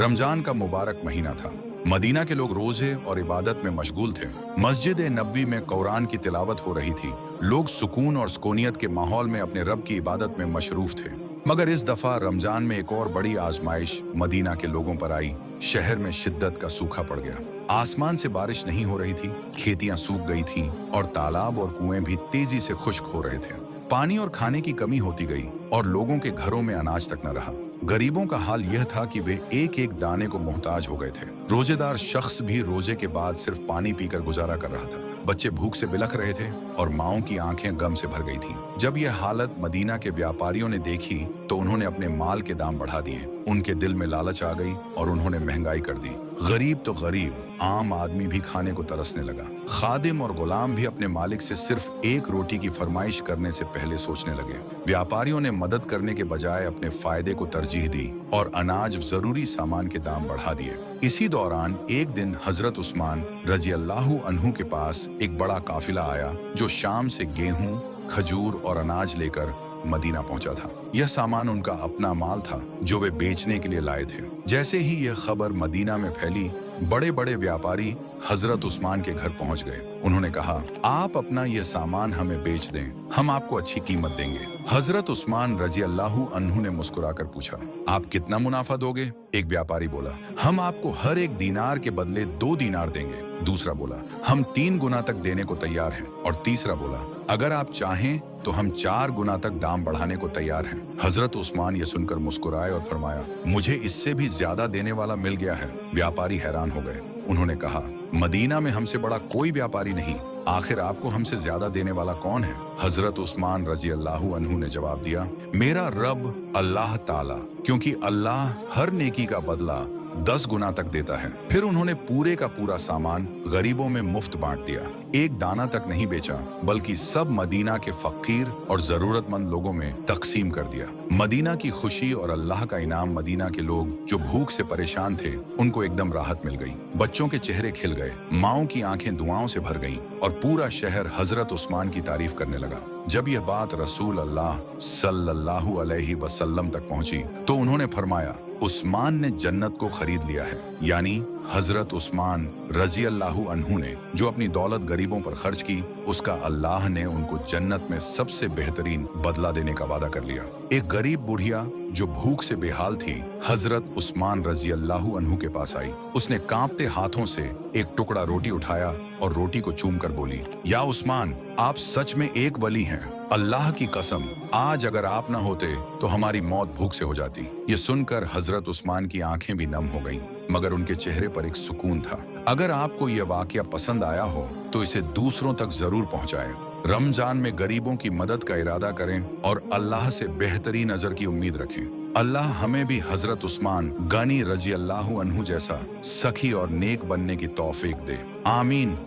रमजान का मुबारक महीना था। मदीना के लोग रोजे और इबादत में मशगूल थे। मस्जिद नबवी में कुरान की तिलावत हो रही थी। लोग सुकून और सुकूनियत के माहौल में अपने रब की इबादत में मशरूफ थे। मगर इस दफा रमजान में एक और बड़ी आजमाइश मदीना के लोगों पर आई। शहर में शिद्दत का सूखा पड़ गया। आसमान से बारिश नहीं हो रही थी, खेतियां सूख गई थीं और तालाब और कुएं भी तेजी से खुश्क हो रहे थे। पानी और खाने की कमी होती गई और लोगों के घरों में अनाज तक न रहा। गरीबों का हाल यह था कि वे एक एक दाने को मोहताज हो गए थे। रोजेदार शख्स भी रोजे के बाद सिर्फ पानी पीकर गुजारा कर रहा था। बच्चे भूख से बिलख रहे थे और माओं की आंखें गम से भर गई थीं। जब यह हालत मदीना के व्यापारियों ने देखी तो उन्होंने अपने माल के दाम बढ़ा दिए। उनके दिल में लालच आ गई और उन्होंने महंगाई कर दी। गरीब तो गरीब, आम आदमी भी खाने को तरसने लगा। खादिम और गुलाम भी अपने मालिक से सिर्फ एक रोटी की फरमाइश करने से पहले सोचने लगे। व्यापारियों ने मदद करने के बजाय अपने फायदे को तरजीह दी और अनाज जरूरी सामान के दाम बढ़ा दिए। इसी दौरान एक दिन हजरत उस्मान रजी अल्लाहु अन्हु के पास एक बड़ा काफिला आया जो शाम से गेहूं, खजूर और अनाज लेकर मदीना पहुंचा था। यह सामान उनका अपना माल था जो वे बेचने के लिए लाए थे। जैसे ही यह खबर मदीना में फैली, बड़े बड़े व्यापारी हजरत उस्मान के घर पहुंच गए। उन्होंने कहा, आप अपना यह सामान हमें बेच दें, हम आपको अच्छी कीमत देंगे। हजरत उस्मान रजी अल्लाहु अन्हु ने मुस्कुराकर पूछा, आप कितना मुनाफा दोगे? एक व्यापारी बोला, हम आपको हर एक दीनार के बदले 2 दीनार देंगे। दूसरा बोला, हम 3 गुना तक देने को तैयार हैं। और तीसरा बोला, अगर आप चाहें तो हम 4 गुना तक दाम बढ़ाने को तैयार हैं। हजरत उस्मान ये सुनकर मुस्कुराए और फरमाया, मुझे इससे भी ज्यादा देने वाला मिल गया है। व्यापारी हैरान हो गए। उन्होंने कहा, मदीना में हमसे बड़ा कोई व्यापारी नहीं, आखिर आपको हमसे ज्यादा देने वाला कौन है? हजरत उस्मान रजी अल्लाहु अन्हु ने जवाब दिया, मेरा रब अल्लाह ताला, क्योंकि अल्लाह हर नेकी का बदला 10 गुना तक देता है। फिर उन्होंने पूरे का पूरा सामान गरीबों में मुफ्त बांट दिया। एक दाना तक नहीं बेचा, बल्कि सब मदीना के फकीर और जरूरतमंद लोगों में तकसीम कर दिया। मदीना की खुशी और अल्लाह का इनाम मदीना के लोग जो भूख से परेशान थे, उनको एकदम राहत मिल गई। बच्चों के चेहरे खिल गए, माओं की आंखें दुआओं से भर गईं और पूरा शहर हजरत उस्मान की तारीफ करने लगा। जब यह बात रसूल अल्लाह सल्लल्लाहु अलैहि वसल्लम तक पहुंची तो उन्होंने फरमाया, उस्मान ने जन्नत को खरीद लिया है। यानी हजरत उस्मान रजी अल्लाहु अन्हु ने जो अपनी दौलत गरीबों पर खर्च की, उसका अल्लाह ने उनको जन्नत में सबसे बेहतरीन बदला देने का वादा कर लिया। एक गरीब बुढ़िया जो भूख से बेहाल थी, हजरत उस्मान रजी अल्लाहु अन्हु के पास आई। उसने कांपते हाथों से एक टुकड़ा रोटी उठाया और रोटी को चूम कर बोली, या उस्मान, आप सच में एक वली हैं। अल्लाह की कसम, आज अगर आप न होते तो हमारी मौत भूख से हो जाती। ये सुनकर हजरत उस्मान की आंखें भी नम हो गईं, मगर उनके चेहरे पर एक सुकून था। अगर आपको यह वाकया पसंद आया हो तो इसे दूसरों तक जरूर पहुंचाएं। रमजान में गरीबों की मदद का इरादा करें और अल्लाह से बेहतरीन अजर की उम्मीद रखें। अल्लाह हमें भी हजरत उस्मान गनी रजी अल्लाहु अन्हु जैसा सखी और नेक बनने की तौफीक दे। आमीन।